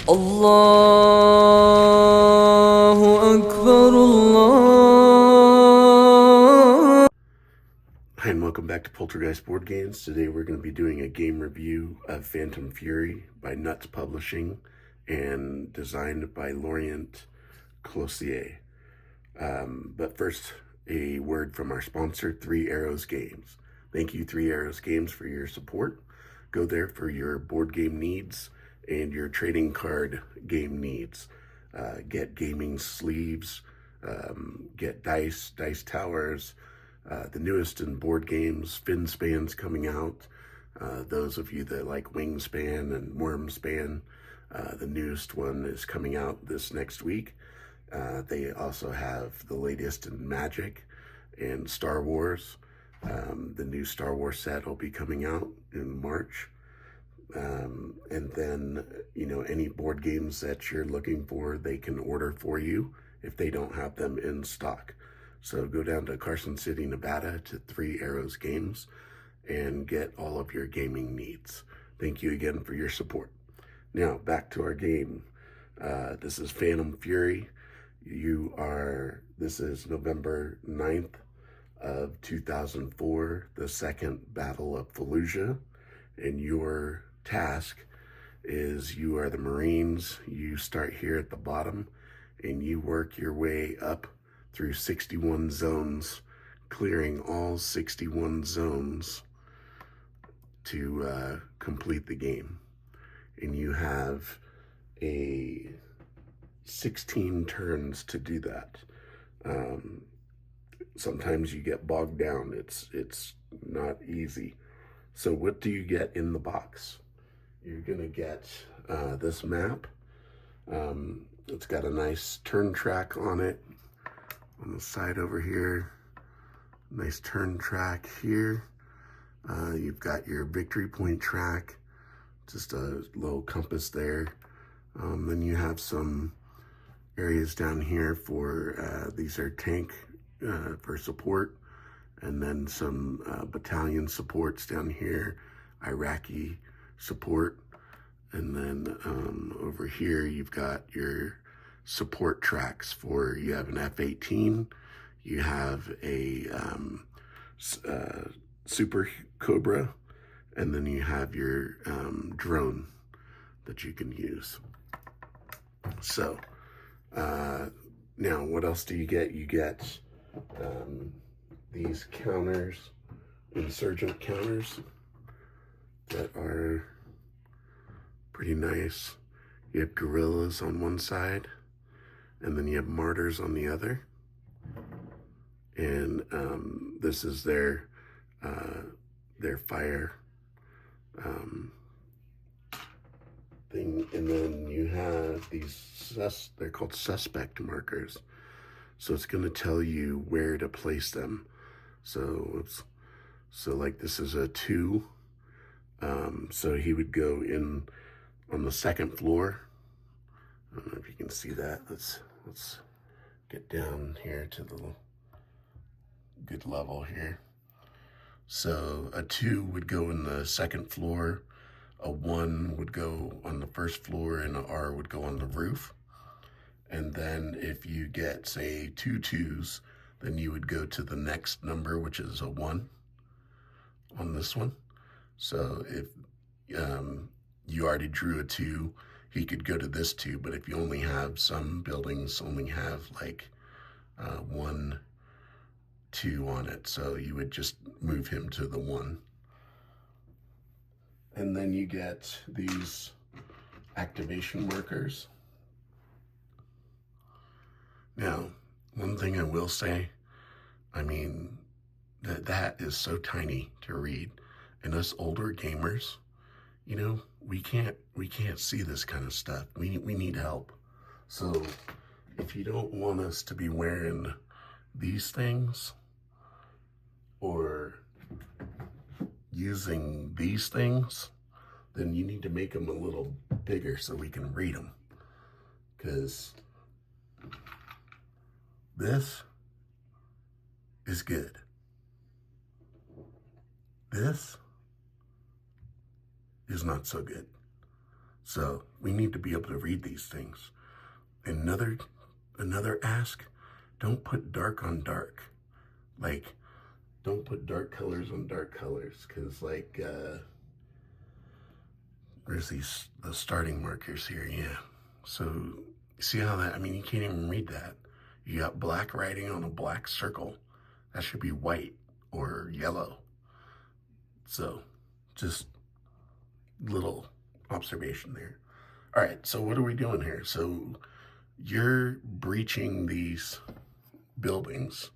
الله أكبر الله. Hi, and welcome back to Poltergeist Board Games. Today we're going to be doing a game review of Phantom Fury by Nuts Publishing and designed by Laurent Clossier. But first, a word from our sponsor, Three Arrows Games. Thank you, Three Arrows Games, for your support. Go there for your board game needs and your trading card game needs. Get gaming sleeves, get dice towers, the newest in board games, Finspans coming out. Those of you that like Wingspan and Wormspan, the newest one is coming out this next week. They also have the latest in Magic and Star Wars. The new Star Wars set will be coming out in March. And then, any board games that you're looking for, they can order for you if they don't have them in stock. So go down to Carson City, Nevada to Three Arrows Games and get all of your gaming needs. Thank you again for your support. Now, back to our game. This is Phantom Fury. This is November 9th of 2004, the second Battle of Fallujah, and your task is you are the Marines. You start here at the bottom and you work your way up through 61 zones, clearing all 61 zones to complete the game. And you have 16 turns to do that. Sometimes you get bogged down. It's not easy. So what do you get in the box? You're gonna get this map. It's got a nice turn track on it. On the side over here, nice turn track here. You've got your victory point track, just a little compass there. Then you have some areas down here for, these are tank for support, and then some battalion supports down here, Iraqi support. And then over here you've got your support tracks for, you have an F-18, you have a Super Cobra, and then you have your drone that you can use. So now what else do you get? You get these counters, insurgent counters, that are pretty nice. You have guerrillas on one side, and then you have martyrs on the other. And this is their fire thing. And then you have these, they're called suspect markers. So it's going to tell you where to place them. So like this is a 2. So he would go in on the second floor. I don't know if you can see that. Let's get down here to the good level here. So a 2 would go in the second floor, a 1 would go on the first floor, and an R would go on the roof. And then if you get, say, 2 2s, then you would go to the next number, which is a 1 on this one. So if you already drew a 2, he could go to this 2, but if you only have, some buildings only have like 1 2 on it, so you would just move him to the 1. And then you get these activation markers. Now, one thing I will say, I mean, that is so tiny to read. And us older gamers, we can't see this kind of stuff. We need help. So if you don't want us to be wearing these things or using these things, then you need to make them a little bigger so we can read them. Because this is good. This is not so good. So we need to be able to read these things. Another ask, don't put dark on dark. Like, don't put dark colors on dark colors, because like, where's the starting markers here? Yeah. So see how that, I mean, you can't even read that. You got black writing on a black circle. That should be white or yellow. So just little observation there. All right, so what are we doing here? So you're breaching these buildings.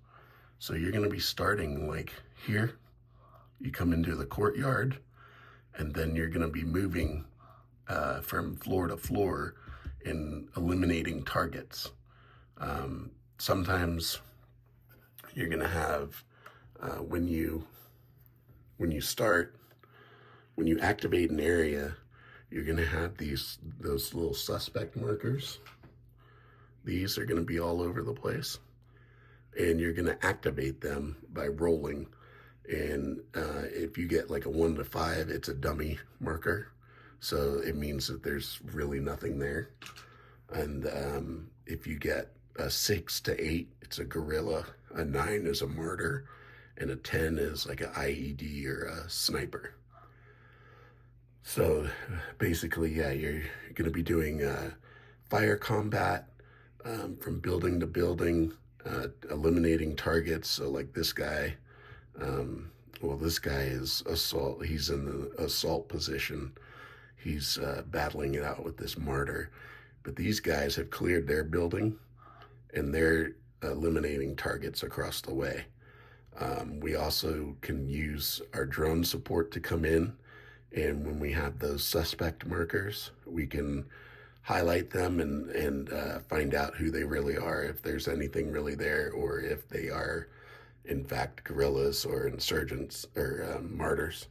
So you're gonna be starting like here. You come into the courtyard, and then you're gonna be moving from floor to floor and eliminating targets. Sometimes you're gonna have, when you start, when you activate an area, you're gonna have those little suspect markers. These are gonna be all over the place, and you're gonna activate them by rolling. And if you get like a 1 to 5, it's a dummy marker. So it means that there's really nothing there. And if you get a 6 to 8, it's a gorilla. A 9 is a martyr. And a 10 is like an IED or a sniper. So basically, yeah, you're going to be doing fire combat from building to building, eliminating targets. So like this guy, well, this guy is assault. He's in the assault position. He's battling it out with this martyr. But these guys have cleared their building, and they're eliminating targets across the way. We also can use our drone support to come in, and when we have those suspect markers, we can highlight them and find out who they really are, if there's anything really there, or if they are in fact guerrillas or insurgents or martyrs.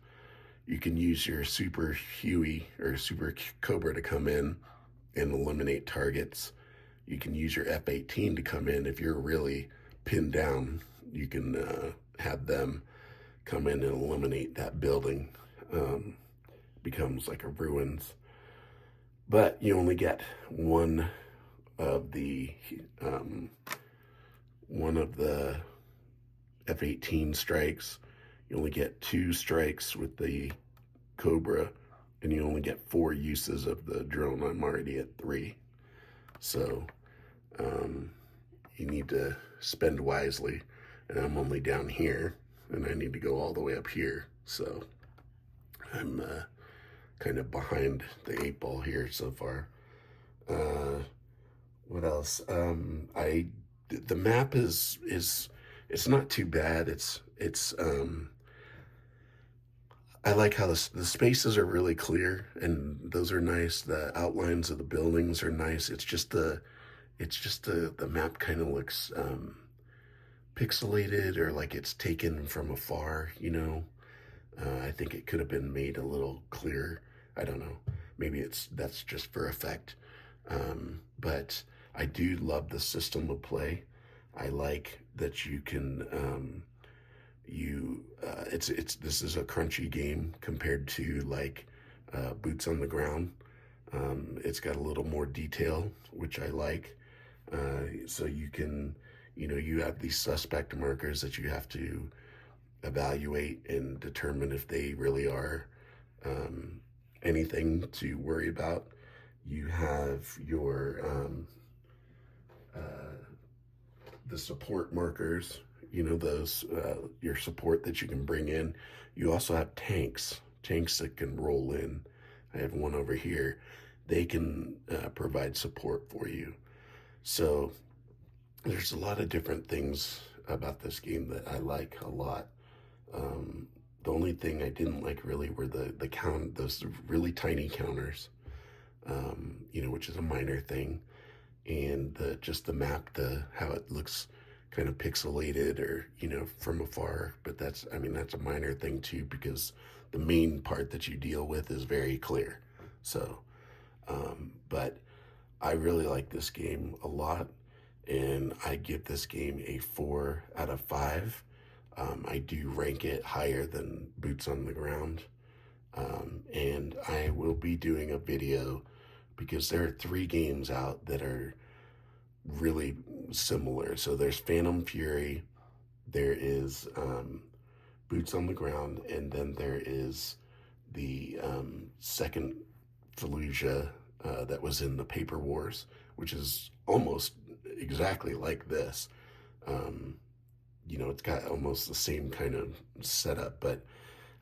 You can use your Super Huey or Super Cobra to come in and eliminate targets. You can use your F-18 to come in. If you're really pinned down, you can have them come in and eliminate that building. Becomes like a ruins. But you only get one of the F-18 strikes. You only get 2 strikes with the Cobra, and you only get 4 uses of the drone. I'm already at 3. So you need to spend wisely, and I'm only down here, and I need to go all the way up here. So I'm kind of behind the 8 ball here so far. What else? The map is it's not too bad. I like how the spaces are really clear, and those are nice. The outlines of the buildings are nice. It's just the map kind of looks pixelated, or like it's taken from afar, you know. I think it could have been made a little clearer. I don't know. Maybe that's just for effect. But I do love the system of play. I like that you can this is a crunchy game compared to like Boots on the Ground. It's got a little more detail, which I like. So you can, you have these suspect markers that you have to evaluate and determine if they really are anything to worry about. You have your the support markers, those your support that you can bring in. You also have tanks that can roll in. I have one over here. They can provide support for you. So there's a lot of different things about this game that I like a lot. The only thing I didn't like really were those really tiny counters, which is a minor thing, and just the map, how it looks kind of pixelated or from afar. But that's a minor thing too, because the main part that you deal with is very clear. So, but I really like this game a lot, and I give this game a 4 out of 5. I do rank it higher than Boots on the Ground. And I will be doing a video because there are 3 games out that are really similar. So there's Phantom Fury, there is Boots on the Ground, and then there is the second Fallujah that was in the Paper Wars, which is almost exactly like this. You know, it's got almost the same kind of setup, but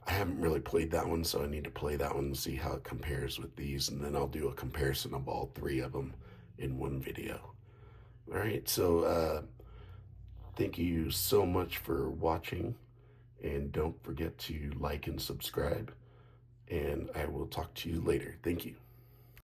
I haven't really played that one, so I need to play that one and see how it compares with these, and then I'll do a comparison of all 3 of them in one video. All right, so thank you so much for watching, and don't forget to like and subscribe, and I will talk to you later. Thank you.